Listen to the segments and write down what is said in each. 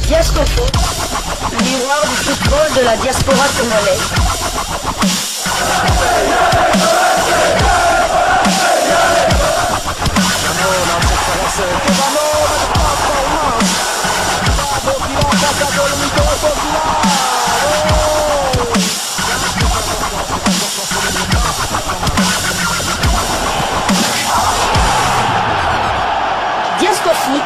Diascofoot, le miroir du football de la diaspora congolaise. Diascofoot,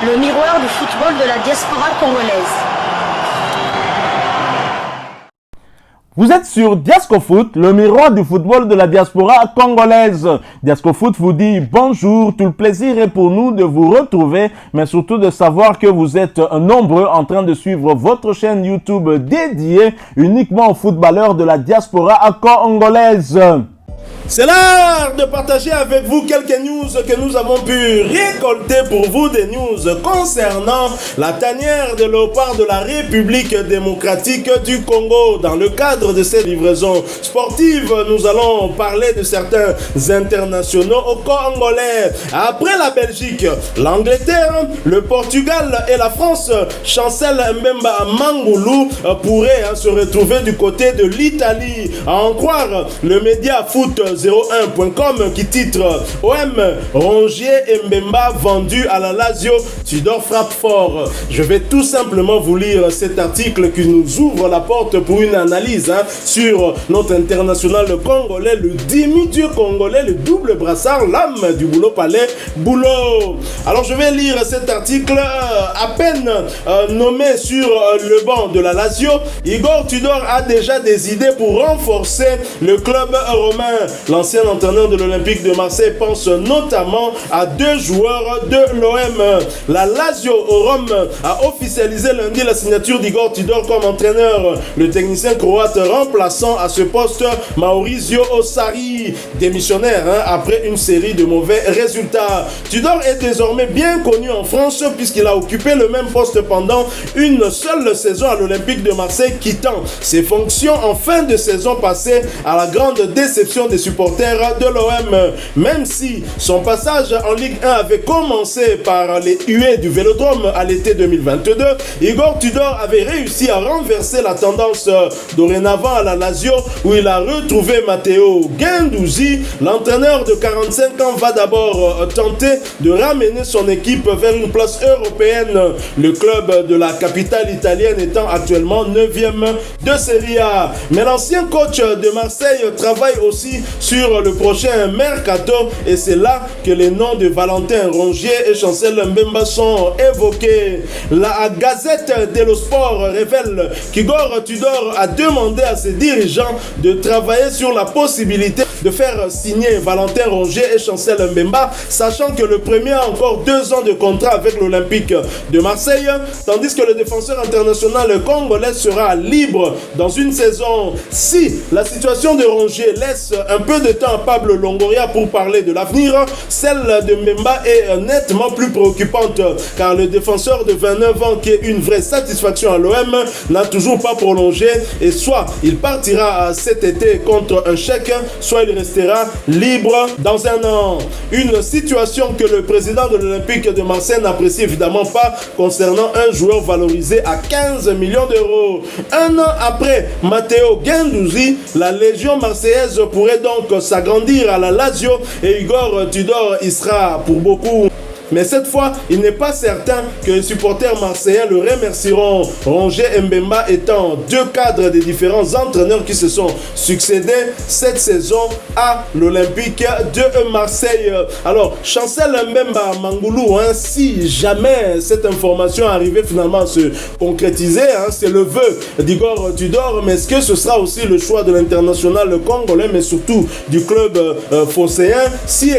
le miroir du football de la diaspora congolaise. Vous êtes sur Diascofoot, le miroir du football de la diaspora congolaise. Diascofoot vous dit bonjour, tout le plaisir est pour nous de vous retrouver, mais surtout de savoir que vous êtes nombreux en train de suivre votre chaîne YouTube dédiée uniquement aux footballeurs de la diaspora congolaise. C'est l'heure de partager avec vous quelques news que nous avons pu récolter pour vous, des news concernant la tanière de léopard de la République démocratique du Congo. Dans le cadre de cette livraison sportive, nous allons parler de certains internationaux au Congolais. Après la Belgique, l'Angleterre, le Portugal et la France, Chancel Mbemba Mangulu pourrait se retrouver du côté de l'Italie. À en croire le média foot 01.com qui titre OM Rongier et Mbemba vendu à la Lazio, Tudor frappe fort. Je vais tout simplement vous lire cet article qui nous ouvre la porte pour une analyse sur notre international congolais, le demi-dieu congolais, le double brassard, l'âme du boulot palais, boulot. Alors je vais lire cet article à peine nommé sur le banc de la Lazio. Igor Tudor a déjà des idées pour renforcer le club romain. L'ancien entraîneur de l'Olympique de Marseille pense notamment à deux joueurs de l'OM. La Lazio Rome a officialisé lundi la signature d'Igor Tudor comme entraîneur. Le technicien croate remplaçant à ce poste Maurizio Ossari, démissionnaire après une série de mauvais résultats. Tudor est désormais bien connu en France puisqu'il a occupé le même poste pendant une seule saison à l'Olympique de Marseille, quittant ses fonctions en fin de saison passée à la grande déception des supporters de l'OM. Même si son passage en Ligue 1 avait commencé par les huées du Vélodrome à l'été 2022, Igor Tudor avait réussi à renverser la tendance dorénavant à la Lazio où il a retrouvé Matteo Guendouzi. L'entraîneur de 45 ans va d'abord tenter de ramener son équipe vers une place européenne, le club de la capitale italienne étant actuellement 9e de Serie A. Mais l'ancien coach de Marseille travaille aussi sur le prochain mercato et c'est là que les noms de Valentin Rongier et Chancel Mbemba sont évoqués. La Gazette dello Sport révèle qu'Igor Tudor a demandé à ses dirigeants de travailler sur la possibilité de faire signer Valentin Rongier et Chancel Mbemba, sachant que le premier a encore 2 ans de contrat avec l'Olympique de Marseille, tandis que le défenseur international congolais sera libre dans une saison. Si la situation de Rongier laisse un peu de temps à Pablo Longoria pour parler de l'avenir, celle de Mbemba est nettement plus préoccupante car le défenseur de 29 ans qui est une vraie satisfaction à l'OM n'a toujours pas prolongé et soit il partira cet été contre un chèque, soit il restera libre dans un an. Une situation que le président de l'Olympique de Marseille n'apprécie évidemment pas concernant un joueur valorisé à 15 millions d'euros. Un an après Matteo Guendouzi, la Légion marseillaise pourrait donc s'agrandir à la Lazio et Igor Tudor y sera pour beaucoup. Mais cette fois, il n'est pas certain que les supporters marseillais le remercieront. Rongier et Mbemba étant 2 cadres des différents entraîneurs qui se sont succédés cette saison à l'Olympique de Marseille. Alors, Chancel Mbemba Mangulu, si jamais cette information arrivait finalement à se concrétiser, c'est le vœu d'Igor Tudor, mais est-ce que ce sera aussi le choix de l'international congolais, mais surtout du club phocéen? Si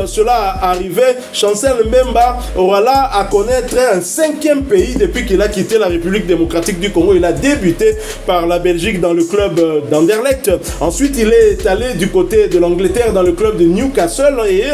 cela arrivait, Chancel Mbemba aura là à connaître un 5e pays depuis qu'il a quitté la République démocratique du Congo. Il a débuté par la Belgique dans le club d'Anderlecht. Ensuite, il est allé du côté de l'Angleterre dans le club de Newcastle et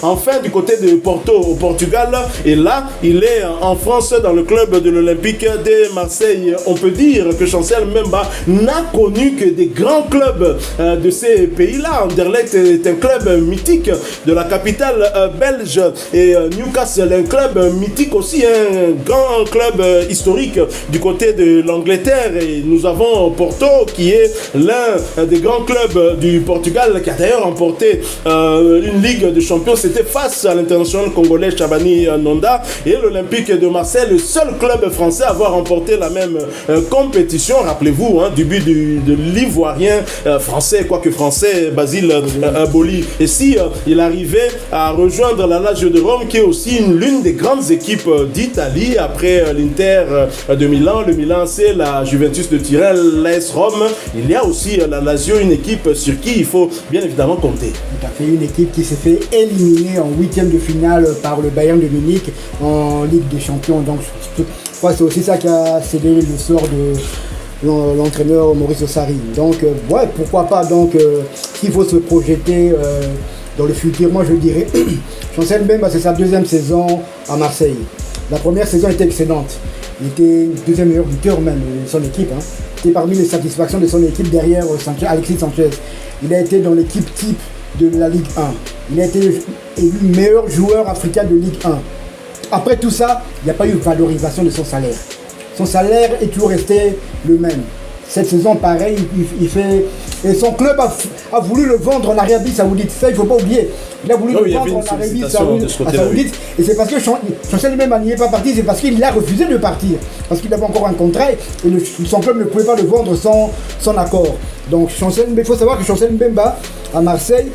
enfin du côté de Porto au Portugal. Et là, il est en France dans le club de l'Olympique de Marseille. On peut dire que Chancel Mbemba n'a connu que des grands clubs de ces pays-là. Anderlecht est un club mythique de la capitale belge et Newcastle, un club mythique aussi, un grand club historique du côté de l'Angleterre. Et nous avons Porto qui est l'un des grands clubs du Portugal, qui a d'ailleurs remporté une Ligue de Champions. C'était face à l'international congolais Chabani Nonda. Et l'Olympique de Marseille, le seul club français à avoir remporté la même compétition. Rappelez-vous, du but de l'Ivoirien français, quoique français, Basile Boli. Et si il arrivait à rejoindre la Lazio de Rome, qui est aussi l'une des grandes équipes d'Italie, après l'Inter de Milan, le Milan c'est la Juventus de Turin, l'AS Rome, il y a aussi la Lazio, une équipe sur qui il faut bien évidemment compter. Tout à fait, une équipe qui s'est fait éliminer en huitième de finale par le Bayern de Munich en Ligue des Champions. Donc je crois que c'est aussi ça qui a scellé le sort de l'entraîneur Maurice Sarri. Donc ouais, pourquoi pas, donc s'il faut se projeter dans le futur, moi je dirais Chancel Mbemba, c'est sa deuxième saison à Marseille. La première saison était excellente. Il était deuxième meilleur buteur même de son équipe. C'était parmi les satisfactions de son équipe derrière Alexis Sanchez. Il a été dans l'équipe type de la Ligue 1. Il a été élu meilleur joueur africain de Ligue 1. Après tout ça, il n'y a pas eu de valorisation de son salaire. Son salaire est toujours resté le même. Cette saison, pareil, il fait... Et son club a voulu le vendre en Arabie Saoudite. Ça, il ne faut pas oublier. Il a voulu le vendre en Arabie Saoudite. Et c'est parce que Chancel même n'y est pas parti, c'est parce qu'il a refusé de partir. Parce qu'il avait encore un contrat et son club ne pouvait pas le vendre sans son accord. Donc, il faut savoir que Chancel Mbemba, à Marseille,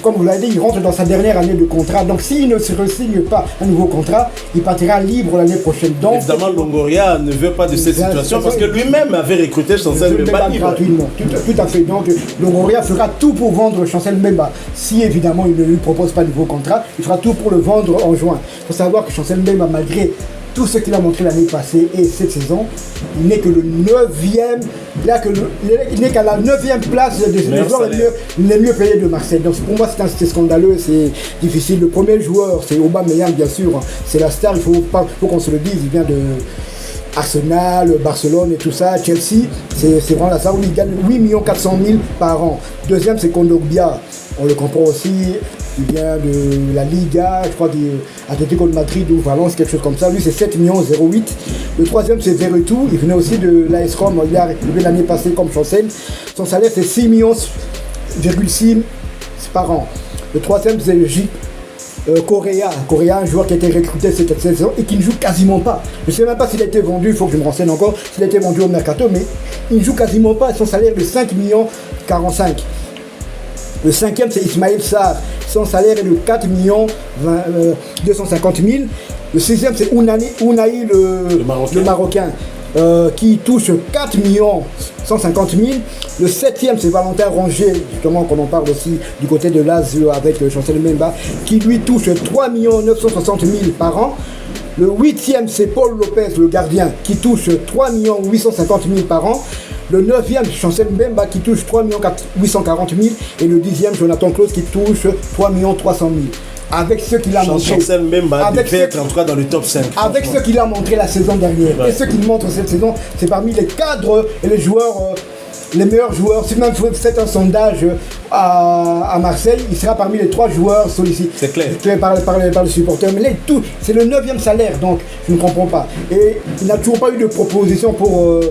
comme vous l'avez dit, il rentre dans sa dernière année de contrat. Donc s'il ne se re-signe pas un nouveau contrat, il partira libre l'année prochaine. Donc, évidemment, Longoria ne veut pas de cette situation parce que lui-même avait recruté Chancel Mbemba gratuitement. Tout à fait. Donc Longoria fera tout pour vendre Chancel Mbemba. Si évidemment il ne lui propose pas de nouveau contrat, il fera tout pour le vendre en juin. Il faut savoir que Chancel Mbemba, malgré tout ce qu'il a montré l'année passée et cette saison, il n'est que le 9e, il n'est qu'à la 9e place des joueurs les mieux payés de Marseille. Donc pour moi c'est scandaleux, c'est difficile. Le premier joueur c'est Aubameyang, bien sûr, c'est la star, il faut qu'on se le dise, il vient de Arsenal, Barcelone et tout ça, Chelsea, c'est vraiment la star, il gagne 8 400 000 par an. Deuxième c'est Kondogbia, on le comprend aussi. Il vient de la Liga, je crois d'Atlético de Madrid ou Valence, quelque chose comme ça. Lui, c'est 7 millions 08. Le troisième, c'est Veretout. Il venait aussi de l'AS Rome. Il est arrivé l'année passée comme Chancel. Son salaire, c'est 6 millions 6 par an. Le troisième, c'est Correa, un joueur qui a été recruté cette saison et qui ne joue quasiment pas. Je ne sais même pas s'il a été vendu, il faut que je me renseigne encore, s'il a été vendu au Mercato, mais il ne joue quasiment pas. Son salaire est de 5 millions 45. Le cinquième, c'est Ismaël Sarr. Son salaire est de 4 millions 250 000. Le sixième, c'est Ounaï, le Marocain, qui touche 4 millions 150 000. Le septième, c'est Valentin Rongier, justement, qu'on en parle aussi du côté de Lazio avec Chancel Mbemba, qui lui touche 3 millions 960 000 par an. Le huitième, c'est Paul Lopez, le gardien, qui touche 3 millions 850 000 par an. Le 9e, Chancel Mbemba qui touche 3 840 000. Et le 10e, Jonathan Klaus qui touche 3 300 000. Avec ce qu'il a montré. Chancel Mbemba devait être en tout cas dans le top 5. Avec ce qu'il a montré la saison dernière. Ouais. Et ce qu'il montre cette saison, c'est parmi les cadres et les joueurs, les meilleurs joueurs. Si même vous faites un sondage à Marseille, il sera parmi les 3 joueurs sollicités. C'est clair. Par les supporters. Mais là, c'est le 9e salaire, donc je ne comprends pas. Et il n'a toujours pas eu de proposition pour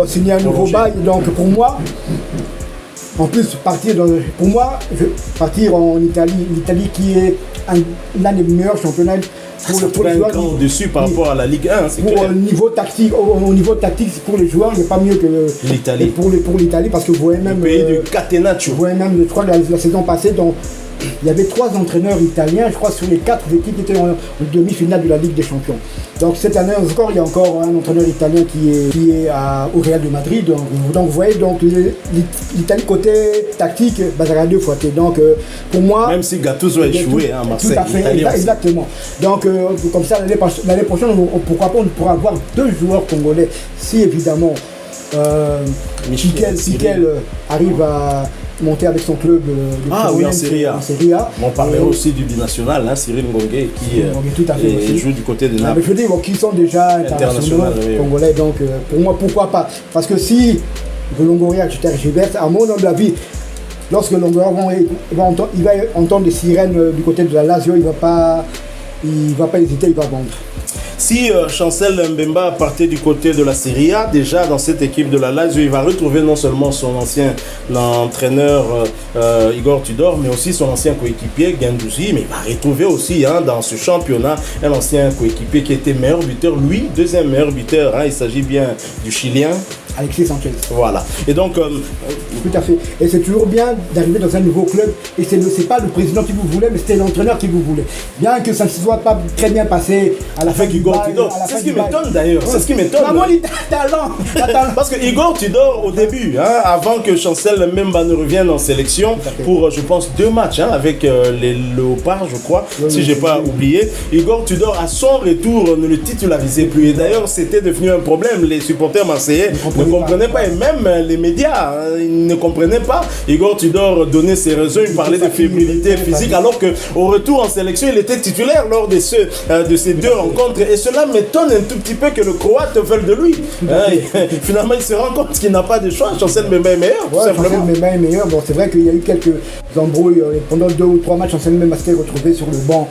signer un nouveau bail. Donc pour moi, en plus partir en Italie, l'Italie qui est l'un des meilleurs championnats pour les joueurs dessus par rapport à la Ligue 1, c'est clair. Au niveau tactique, pour les joueurs, il n'y a pas mieux que l'Italie. Pour l'Italie, parce que vous voyez même le pays du Catenaccio. Vous voyez même, je crois, la saison passée, donc il y avait 3 entraîneurs italiens, je crois, sur les 4 équipes qui étaient en demi-finale de la Ligue des Champions. Donc cette année encore, il y a encore un entraîneur italien qui est au Real de Madrid. Donc vous voyez, donc l'Italie côté tactique, Bazzagalli fouetté. Donc pour moi, même si Gattuso a échoué à Marseille. Tout à fait, exactement. Donc comme ça, l'année prochaine, pourquoi pas, on pourra avoir 2 joueurs congolais, si évidemment Mikel arrive à monter avec son club en Serie A. On parlera aussi du binational, Cyril Ngongue qui joue du côté de Naples. Je veux dire, qui sont déjà internationaux congolais, donc pour moi, pourquoi pas. Parce que si Longoria et Gilbert, à mon humble avis, lorsque Longoria va entendre des sirènes du côté de la Lazio, il va pas il ne va pas hésiter, il va vendre. Si Chancel Mbemba partait du côté de la Serie A, déjà dans cette équipe de la Lazio, il va retrouver non seulement son ancien entraîneur Igor Tudor, mais aussi son ancien coéquipier Guendouzi, mais il va retrouver aussi dans ce championnat un ancien coéquipier qui était meilleur buteur, lui, deuxième meilleur buteur, il s'agit bien du Chilien. Alexis Sanchez. Voilà. Et donc... tout à fait. Et c'est toujours bien d'arriver dans un nouveau club. Et c'est pas le président qui vous voulait, mais c'était l'entraîneur qui vous voulait. Bien que ça ne se soit pas très bien passé à la fin du Igor Tudor. C'est ce qui m'étonne d'ailleurs. C'est ce qui m'étonne. Maman, il a talent. Parce que Igor Tudor, au début, avant que Chancel Mbemba ne revienne en sélection, pour, je pense, 2 matchs avec les Léopards, je crois, si je n'ai pas oublié, Igor Tudor, à son retour, ne le titularisait plus. Et d'ailleurs, c'était devenu un problème. Les supporters marseillais ne comprenaient pas, et même les médias, ils ne comprenaient pas. Igor Tudor donnait ses raisons, il parlait de fébrilité physique, alors qu'au retour en sélection, il était titulaire lors de ces 2 rencontres. Et cela m'étonne un tout petit peu que le Croate veuille de lui. Finalement, il se rend compte qu'il n'a pas de choix. Chancel Mbemba est meilleur, tout simplement. Chancel Mbemba est meilleur. Bon, c'est vrai qu'il y a eu quelques embrouilles pendant 2 ou 3 matchs. Chancel Mbemba s'était retrouvé sur le banc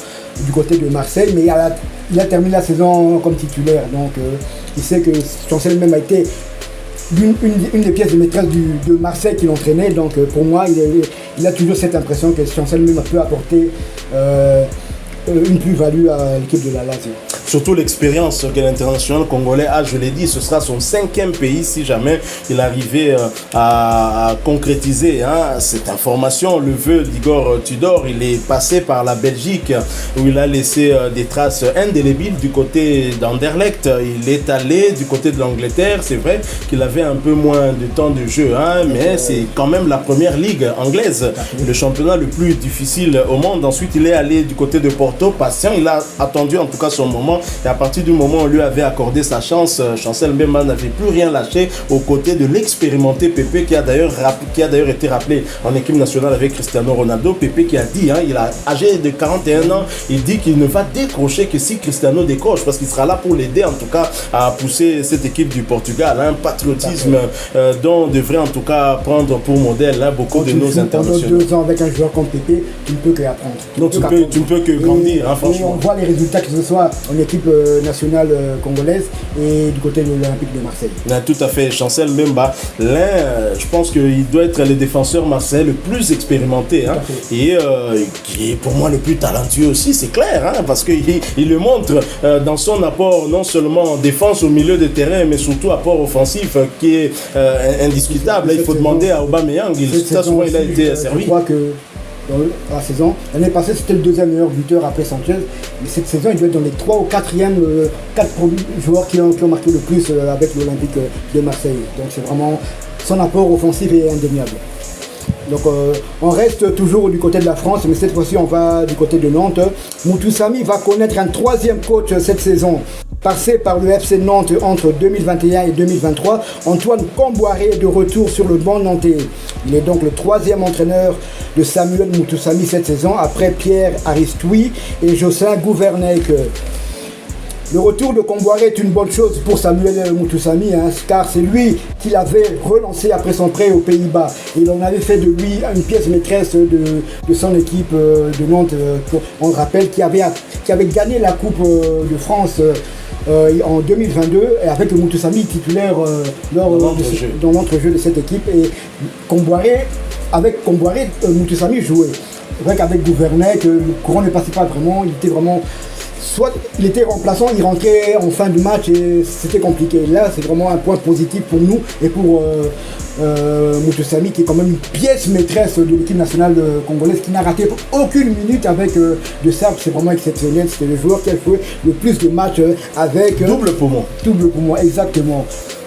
du côté de Marseille, mais il a terminé la saison comme titulaire. Donc, il sait que Chancel Mbemba a été une des pièces de maîtresse de Marseille qui l'entraînait. Donc pour moi, il a toujours cette impression que Chancel Mbemba peut apporter une plus-value à l'équipe de la Lazio. Surtout l'expérience que l'international congolais a, je l'ai dit, ce sera son 5e pays si jamais il arrivait à concrétiser cette information. Le vœu d'Igor Tudor, il est passé par la Belgique où il a laissé des traces indélébiles du côté d'Anderlecht. Il est allé du côté de l'Angleterre. C'est vrai qu'il avait un peu moins de temps de jeu, mais c'est quand même la première ligue anglaise, le championnat le plus difficile au monde. Ensuite, il est allé du côté de Porto, patient. Il a attendu en tout cas son moment. Et à partir du moment où on lui avait accordé sa chance, Chancel Mbemba n'avait plus rien lâché aux côtés de l'expérimenté Pepe qui a d'ailleurs été rappelé en équipe nationale avec Cristiano Ronaldo. Pepe qui a dit, il a âgé de 41 ans, il dit qu'il ne va décrocher que si Cristiano décroche, parce qu'il sera là pour l'aider en tout cas à pousser cette équipe du Portugal. Un patriotisme dont on devrait en tout cas prendre pour modèle beaucoup de nos internationaux. Pendant 2 ans avec un joueur comme Pepe, tu ne peux que apprendre. Tu ne peux que grandir, franchement. On voit les résultats que ce soit en équipe nationale congolaise et du côté de l'Olympique de Marseille. Tout à fait, Chancel Mbemba, je pense qu'il doit être le défenseur marseillais le plus expérimenté et qui est pour moi le plus talentueux aussi, c'est clair, parce qu'il le montre dans son apport non seulement en défense au milieu de terrain, mais surtout apport offensif qui est indiscutable. Il faut demander à Aubameyang, il a été servi. Je crois que dans la saison, l'année passée c'était le 2e meilleur buteur après Sanchez, mais cette saison il doit être dans les 3 ou 4e 4 joueurs qui ont marqué le plus avec l'Olympique de Marseille. Donc c'est vraiment, son apport offensif est indéniable. Donc on reste toujours du côté de la France, mais cette fois-ci on va du côté de Nantes. Moutoussamy va connaître un 3e coach cette saison. Passé par le FC Nantes entre 2021 et 2023, Antoine Camboiré est de retour sur le banc nantais. Il est donc le 3e entraîneur de Samuel Moutoussamy cette saison, après Pierre Aristoui et Jocelyn Gouvernec. Le retour de Camboiré est une bonne chose pour Samuel Moutoussamy, car c'est lui qui l'avait relancé après son prêt aux Pays-Bas. Il en avait fait de lui une pièce maîtresse de son équipe de Nantes. On rappelle qu'il avait gagné la Coupe de France en 2022 et avec Moutoussamy titulaire dans l'entrejeu de cette équipe. Et avec Camboiré, Moutoussamy jouait. C'est vrai qu'avec Gouvernec, le courant ne passait pas vraiment, soit il était remplaçant, il rentrait en fin de match et c'était compliqué. Là, c'est vraiment un point positif pour nous et pour Moutoussamy qui est quand même une pièce maîtresse de l'équipe nationale congolaise qui n'a raté aucune minute avec de Sarp. C'est vraiment exceptionnel. C'était le joueur qui a joué le plus de matchs avec... Double poumon. Double poumon, exactement.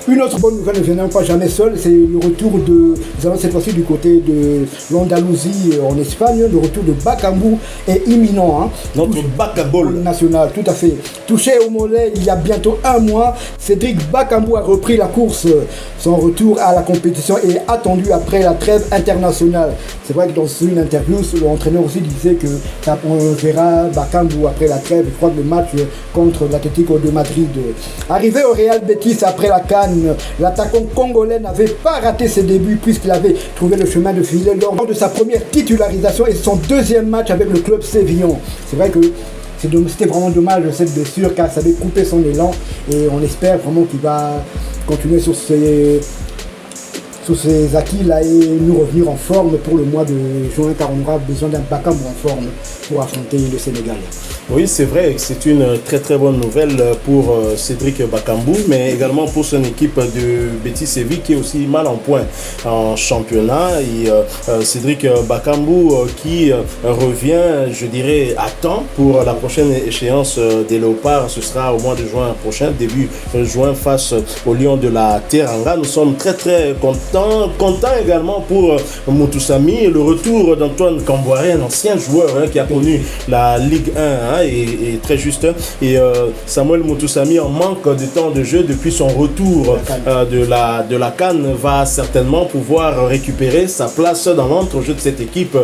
Une autre bonne nouvelle, ne venons pas jamais seul, c'est le retour nous allons cette fois-ci du côté de l'Andalousie en Espagne, le retour de Bakambu est imminent. Notre Bakabol national, tout à fait. Touché au mollet il y a bientôt 1 mois, Cédric Bakambu a repris la course. Son retour à la compétition est attendu après la trêve internationale. C'est vrai que dans une interview, l'entraîneur aussi disait que on verra Bakambu après la trêve. Je crois que le match contre l'Atlético de Madrid. Arrivé au Real Betis après la CAN, l'attaquant congolais n'avait pas raté ses débuts puisqu'il avait trouvé le chemin de filer lors de sa première titularisation et son 2e match avec le club sévillan. C'est vrai que C'était vraiment dommage cette blessure car ça avait coupé son élan et on espère vraiment qu'il va continuer sur ses acquis là et nous revenir en forme pour le mois de juin car on aura besoin d'un Bakambu en forme pour affronter le Sénégal. Oui, c'est vrai que c'est une très très bonne nouvelle pour Cédric Bakambu, mais également pour son équipe de Betis Séville qui est aussi mal en point en championnat. Et Cédric Bakambu qui revient, je dirais, à temps pour la prochaine échéance des Léopards. Ce sera au mois de juin prochain, début juin, face au Lion de la Teranga. Nous sommes très très contents également pour Moutoussamy, le retour d'Antoine Camboiré, un ancien joueur qui a connu la Ligue 1. Et très juste. Et Samuel Moutoussamy, en manque de temps de jeu depuis son retour de la CAN, va certainement pouvoir récupérer sa place dans l'entrejeu de cette équipe.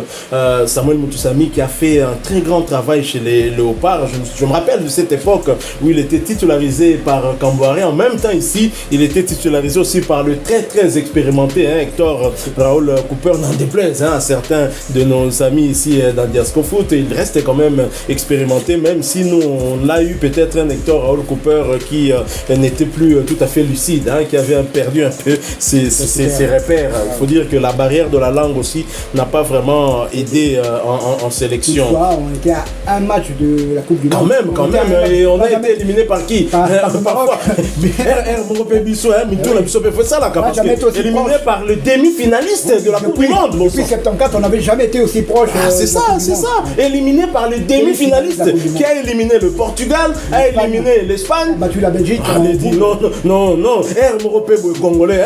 Samuel Moutoussamy qui a fait un très grand travail chez les Léopards. Je me rappelle de cette époque où il était titularisé par Camboiré. En même temps ici, il était titularisé aussi par le très très expérimenté Hector Raoul Cooper, n'en déplaise à certains de nos amis ici dans Diasco Foot. Il reste quand même expérimenté, même si nous on a eu peut-être un Hector Raoul Cooper qui n'était plus tout à fait lucide, qui avait perdu un peu ses repères. Il faut dire que la barrière de la langue aussi n'a pas vraiment aidé en sélection. On était à un match de la Coupe du Monde. Quand même, et on a été éliminé par qui? Parfois. Éliminé par le demi-finaliste de la Coupe du Monde. Depuis 74, on n'avait jamais été aussi proche. C'est ça. Éliminé par le demi-finaliste qui a éliminé le Portugal, a éliminé l'Espagne, battu la Belgique. On a dit non, Congolais.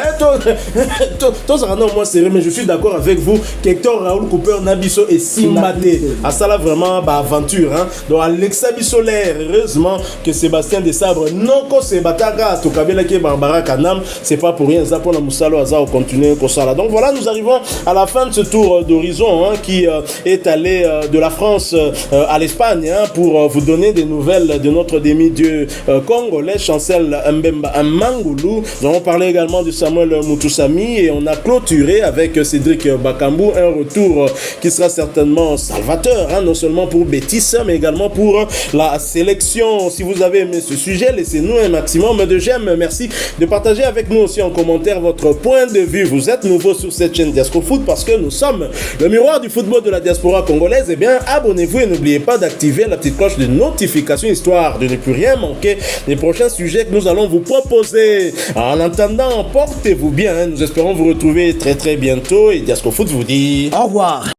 Moi c'est mais je suis d'accord avec vous qu'Hector Raoul Cooper Nabiso et Simbadé à ça là vraiment aventure. Donc Alexa Bissolaire, heureusement que Sébastien Desabre non ko Sebataga to kabela ke Barbara Kanam, c'est pas pour rien ça pour la Moussalo Azao continuer comme ça là. Donc voilà, nous arrivons à la fin de ce tour d'horizon qui est allé de la France à l'Espagne pour vous donner des nouvelles de notre demi-dieu congolais, Chancel Mbemba Mangoulou. Nous avons parlé également de Samuel Moutoussamy et on a clôturé avec Cédric Bakambu, un retour qui sera certainement salvateur, non seulement pour Betis, mais également pour la sélection. Si vous avez aimé ce sujet, laissez-nous un maximum de j'aime. Merci de partager avec nous aussi en commentaire votre point de vue. Vous êtes nouveau sur cette chaîne Diasco Foot parce que nous sommes le miroir du football de la diaspora congolaise. Eh bien, abonnez-vous et n'oubliez pas d'activer la petite cloche de notification histoire de ne plus rien manquer des prochains sujets que nous allons vous proposer. En attendant, portez-vous bien. Nous espérons vous retrouver très très bientôt et Diasco Foot vous dit au revoir.